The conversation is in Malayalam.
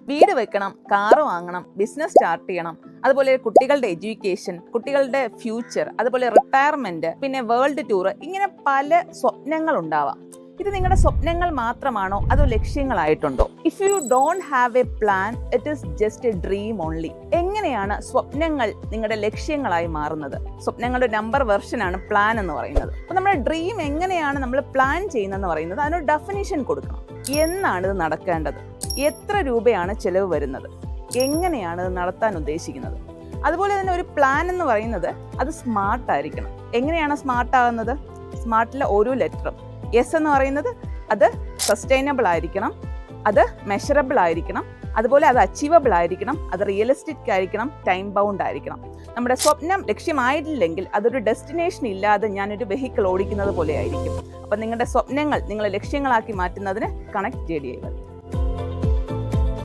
വീട് വെക്കണം, കാറ് വാങ്ങണം, ബിസിനസ് സ്റ്റാർട്ട് ചെയ്യണം, അതുപോലെ കുട്ടികളുടെ എഡ്യൂക്കേഷൻ, കുട്ടികളുടെ ഫ്യൂച്ചർ, അതുപോലെ റിട്ടയർമെന്റ്, പിന്നെ വേൾഡ് ടൂർ, ഇങ്ങനെ പല സ്വപ്നങ്ങൾ ഉണ്ടാവാം. ഇത് നിങ്ങളുടെ സ്വപ്നങ്ങൾ മാത്രമാണോ അതോ ലക്ഷ്യങ്ങളായിട്ടുണ്ടോ? If you don't have a plan, it is just a dream only. എങ്ങനെയാണ് സ്വപ്നങ്ങൾ നിങ്ങളുടെ ലക്ഷ്യങ്ങളായി മാറുന്നത്? സ്വപ്നങ്ങളുടെ നമ്പർ വെർഷനാണ് പ്ലാൻ എന്ന് പറയുന്നത്. അപ്പോൾ നമ്മുടെ ഡ്രീം എങ്ങനെയാണ് നമ്മൾ പ്ലാൻ ചെയ്യുന്നതെന്ന് പറയുന്നത്, അതിനൊരു ഡെഫിനിഷൻ കൊടുക്കണം. എന്നാണ് ഇത് നടക്കേണ്ടത്? എത്ര രൂപയാണ് ചെലവ് വരുന്നത്? എങ്ങനെയാണ് ഇത് നടത്താൻ ഉദ്ദേശിക്കുന്നത്? അതുപോലെ തന്നെ ഒരു പ്ലാൻ എന്ന് പറയുന്നത് അത് സ്മാർട്ട് ആയിരിക്കണം. എങ്ങനെയാണ് സ്മാർട്ട് ആകുന്നത്? സ്മാർട്ടിലെ ഓരോ ലെറ്ററും എസ് എന്ന് പറയുന്നത് അത് സസ്റ്റൈനബിൾ ആയിരിക്കണം, അത് മെഷറബിൾ ആയിരിക്കണം, അതുപോലെ അത് അച്ചീവബിൾ ആയിരിക്കണം, അത് റിയലിസ്റ്റിക് ആയിരിക്കണം, ടൈം ബൗണ്ട് ആയിരിക്കണം. നമ്മുടെ സ്വപ്നം ലക്ഷ്യമായിട്ടില്ലെങ്കിൽ അതൊരു ഡെസ്റ്റിനേഷൻ ഇല്ലാതെ ഞാനൊരു വെഹിക്കിൾ ഓടിക്കുന്നത് പോലെ ആയിരിക്കും. അപ്പം നിങ്ങളുടെ സ്വപ്നങ്ങൾ നിങ്ങളെ ലക്ഷ്യങ്ങളാക്കി മാറ്റുന്നതിന് കണക്ട് ചെയ്യുക.